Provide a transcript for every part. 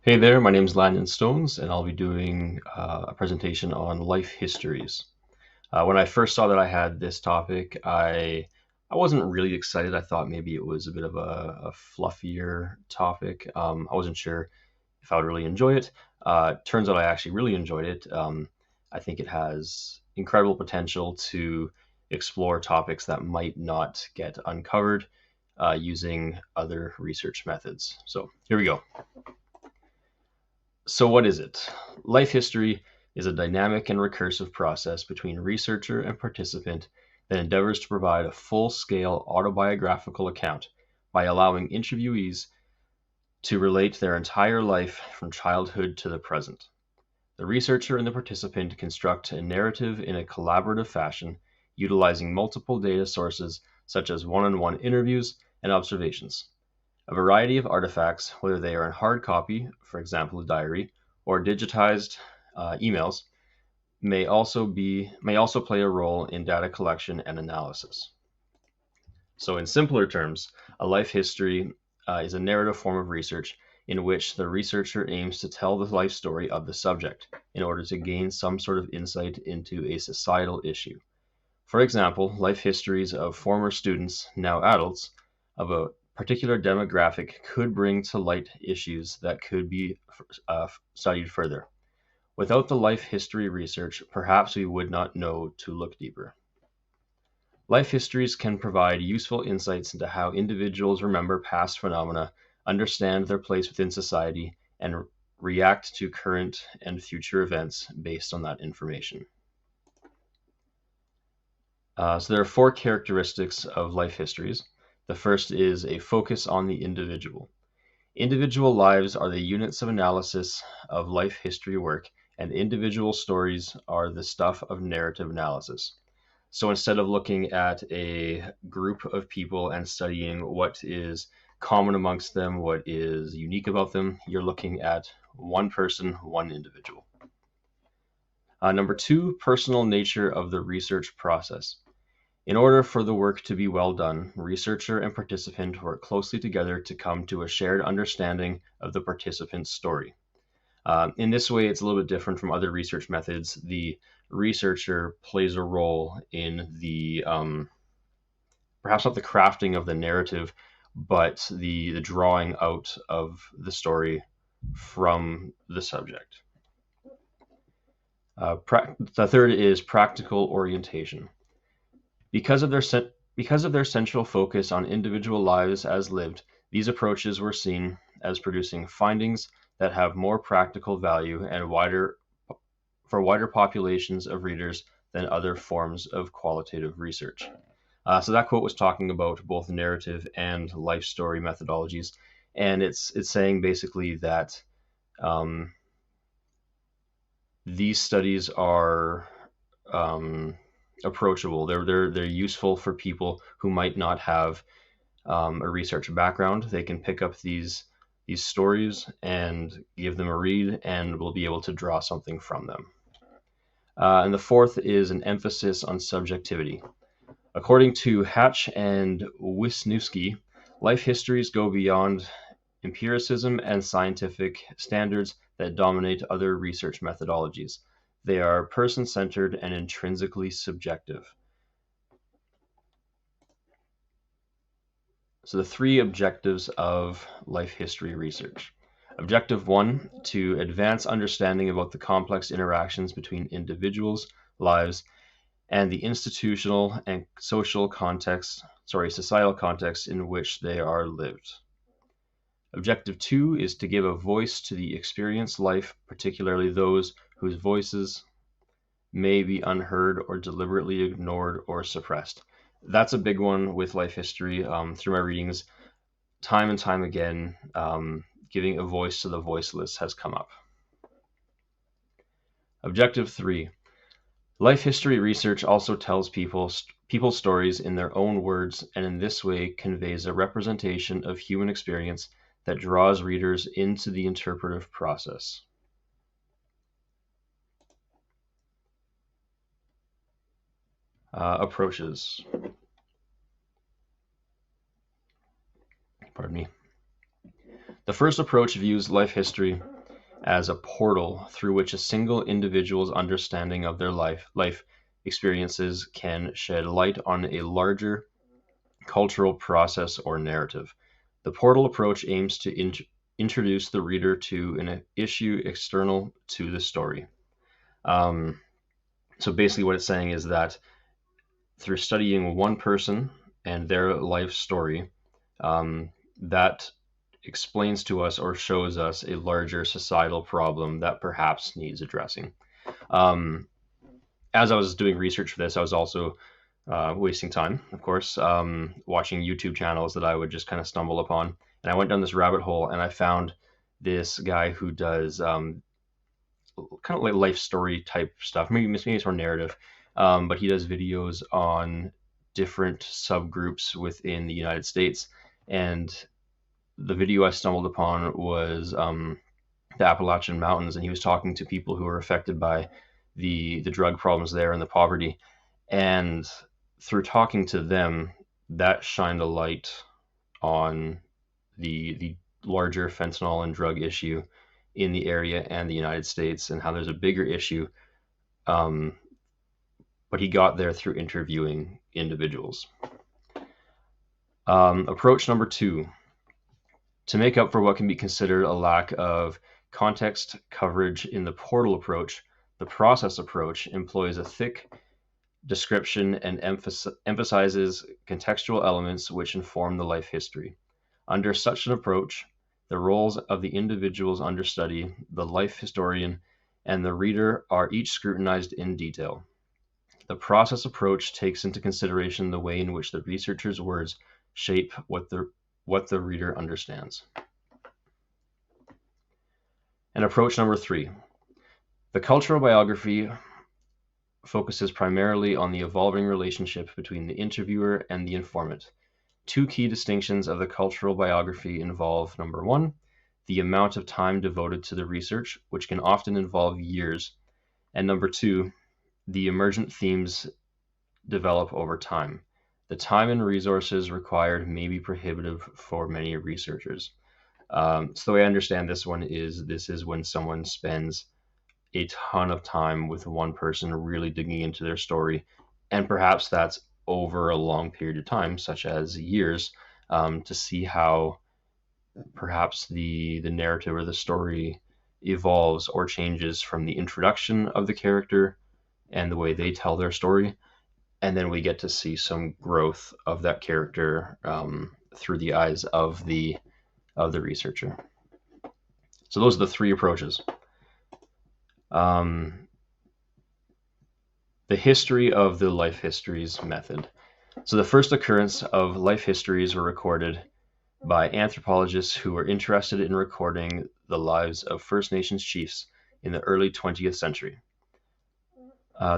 Hey there, my name is Landon Stones, and I'll be doing a presentation on life histories. When I first saw that I had this topic, I wasn't really excited. I thought maybe it was a bit of a fluffier topic. I wasn't sure if I would really enjoy it. Turns out I actually really enjoyed it. I think it has incredible potential to explore topics that might not get uncovered using other research methods. So here we go. So, what is it? Life history is a dynamic and recursive process between researcher and participant that endeavors to provide a full scale autobiographical account by allowing interviewees to relate their entire life from childhood to the present. The researcher and the participant construct a narrative in a collaborative fashion, utilizing multiple data sources such as one on one interviews and observations. A variety of artifacts, whether they are in hard copy, for example, a diary, or digitized emails, may also play a role in data collection and analysis. So, in simpler terms, a life history is a narrative form of research in which the researcher aims to tell the life story of the subject in order to gain some sort of insight into a societal issue. For example, life histories of former students, now adults, of a particular demographic could bring to light issues that could be studied further. Without the life history research, perhaps we would not know to look deeper. Life histories can provide useful insights into how individuals remember past phenomena, understand their place within society, and react to current and future events based on that information. So there are four characteristics of life histories. The first is a focus on the individual. Individual lives are the units of analysis of life history work, and individual stories are the stuff of narrative analysis. So instead of looking at a group of people and studying what is common amongst them, what is unique about them, you're looking at one person, one individual. Number two, personal nature of the research process. In order for the work to be well done, researcher and participant work closely together to come to a shared understanding of the participant's story. In this way, it's a little bit different from other research methods. The researcher plays a role in perhaps not the crafting of the narrative, but the drawing out of the story from the subject. The third is practical orientation. Because of their because of their central focus on individual lives as lived, these approaches were seen as producing findings that have more practical value and wider for wider populations of readers than other forms of qualitative research. So that quote was talking about both narrative and life story methodologies, and it's saying basically that um, these studies are um, approachable. They're useful for people who might not have a research background. They can pick up these stories and give them a read, and will be able to draw something from them. And the fourth is an emphasis on subjectivity. According to Hatch and Wisniewski, life histories go beyond empiricism and scientific standards that dominate other research methodologies. They are person centered and intrinsically subjective. So, the three objectives of life history research. Objective one, to advance understanding about the complex interactions between individuals' lives and the institutional and societal context in which they are lived. Objective two is to give a voice to the experienced life, particularly those whose voices may be unheard or deliberately ignored or suppressed. That's a big one with life history. Through my readings, time and time again, giving a voice to the voiceless has come up. Objective three, life history research also tells people's stories in their own words, and in this way conveys a representation of human experience that draws readers into the interpretive process. Approaches. Pardon me. The first approach views life history as a portal through which a single individual's understanding of their life experiences can shed light on a larger cultural process or narrative. The portal approach aims to introduce the reader to an issue external to the story. Um, so basically, what it's saying is that through studying one person and their life story, that explains to us or shows us a larger societal problem that perhaps needs addressing. Um, as I was doing research for this, I was also wasting time, of course, watching YouTube channels that I would just kind of stumble upon. And I went down this rabbit hole and I found this guy who does kind of like life story type stuff. Maybe it's more narrative, but he does videos on different subgroups within the United States. And the video I stumbled upon was the Appalachian Mountains, and he was talking to people who were affected by the drug problems there and the poverty. And through talking to them, that shined a light on the larger fentanyl and drug issue in the area and the United States, and how there's a bigger issue. Um, but he got there through interviewing individuals. Approach number 2. To make up for what can be considered a lack of context coverage in the portal approach, the process approach employs a thick description and emphasizes contextual elements which inform the life history. Under such an approach, the roles of the individuals under study, the life historian, and the reader are each scrutinized in detail. The process approach takes into consideration the way in which the researcher's words shape what the reader understands. And approach number 3. The cultural biography focuses primarily on the evolving relationship between the interviewer and the informant. 2 key distinctions of the cultural biography involve, number 1, the amount of time devoted to the research, which can often involve years, and number 2, the emergent themes develop over time. The time and resources required may be prohibitive for many researchers. So the way I understand this is when someone spends a ton of time with one person really digging into their story, and perhaps that's over a long period of time, such as years, to see how perhaps the narrative or the story evolves or changes from the introduction of the character and the way they tell their story, and then we get to see some growth of that character through the eyes of the researcher. So those are the 3 approaches. The history of the life histories method. So the first occurrence of life histories were recorded by anthropologists who were interested in recording the lives of First Nations chiefs in the early 20th century.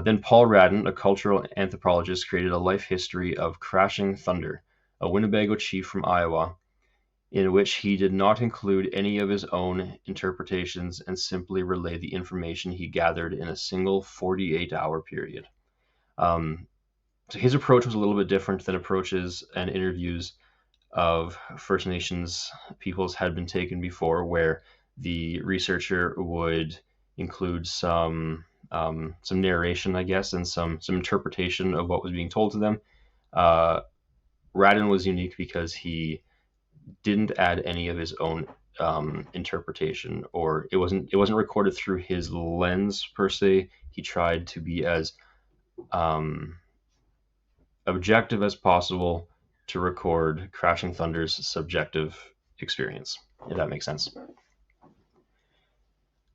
Then Paul Radden, a cultural anthropologist, created a life history of Crashing Thunder, a Winnebago chief from Iowa, in which he did not include any of his own interpretations and simply relayed the information he gathered in a single 48-hour period. So his approach was a little bit different than approaches and interviews of First Nations peoples had been taken before, where the researcher would include some narration, I guess, and some interpretation of what was being told to them. Radden was unique because he didn't add any of his own interpretation, or it wasn't recorded through his lens per se. He tried to be as objective as possible to record Crashing Thunder's subjective experience, if that makes sense.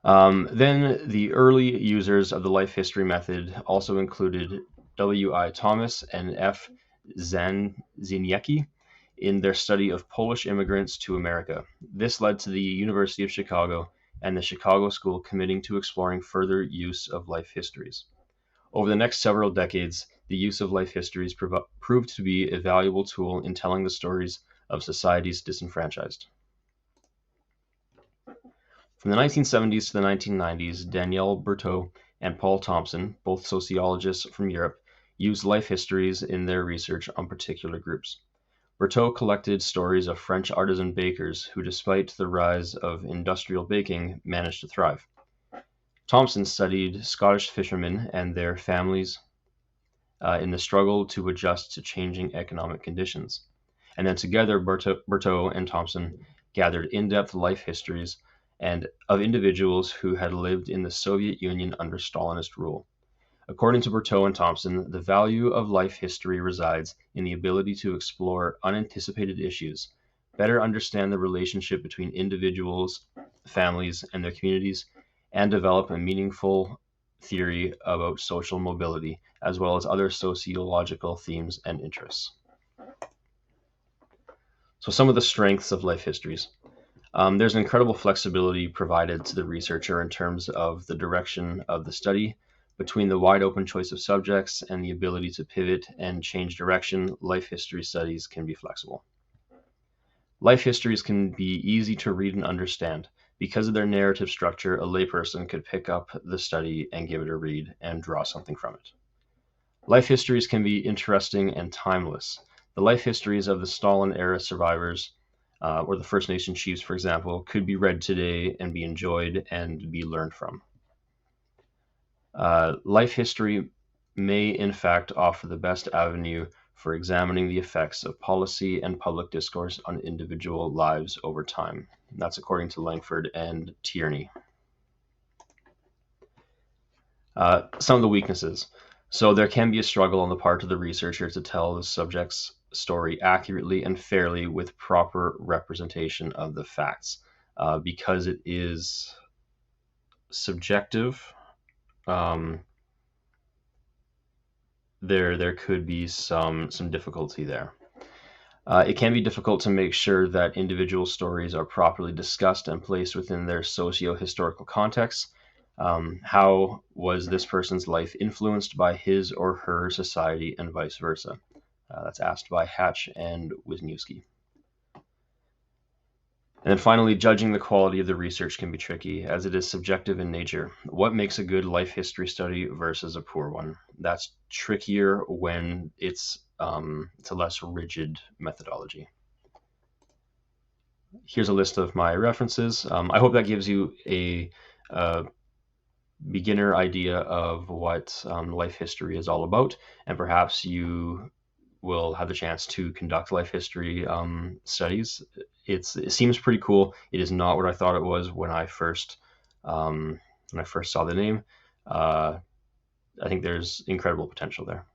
Then the early users of the life history method also included W.I. Thomas and F. Zaniecki in their study of Polish immigrants to America. This led to the University of Chicago and the Chicago School committing to exploring further use of life histories. Over the next several decades, the use of life histories proved to be a valuable tool in telling the stories of societies disenfranchised. From the 1970s to the 1990s, Danielle Berthaud and Paul Thompson, both sociologists from Europe, used life histories in their research on particular groups. Berthaud collected stories of French artisan bakers who, despite the rise of industrial baking, managed to thrive. Thompson studied Scottish fishermen and their families in the struggle to adjust to changing economic conditions. And then together, Berthaud and Thompson gathered in-depth life histories and of individuals who had lived in the Soviet Union under Stalinist rule. According to Berthaud and Thompson, the value of life history resides in the ability to explore unanticipated issues, better understand the relationship between individuals, families, and their communities, and develop a meaningful theory about social mobility, as well as other sociological themes and interests. So, some of the strengths of life histories. There's an incredible flexibility provided to the researcher in terms of the direction of the study. Between the wide open choice of subjects and the ability to pivot and change direction, life history studies can be flexible. Life histories can be easy to read and understand. Because of their narrative structure, a layperson could pick up the study and give it a read and draw something from it. Life histories can be interesting and timeless. The life histories of the Stalin era survivors or the First Nation chiefs, for example, could be read today and be enjoyed and be learned from. Life history may, in fact, offer the best avenue for examining the effects of policy and public discourse on individual lives over time. That's according to Langford and Tierney. Some of the weaknesses. So there can be a struggle on the part of the researcher to tell the subject's story accurately and fairly with proper representation of the facts, because it is subjective. There could be some difficulty there. It can be difficult to make sure that individual stories are properly discussed and placed within their socio-historical context. How was this person's life influenced by his or her society and vice versa? That's asked by Hatch and Wisniewski. And then finally, judging the quality of the research can be tricky, as it is subjective in nature. What makes a good life history study versus a poor one? That's trickier when it's a less rigid methodology. Here's a list of my references. I hope that gives you a beginner idea of what life history is all about, and perhaps you will have the chance to conduct life history studies. It seems pretty cool. It is not what I thought it was when I first saw the name. I think there's incredible potential there.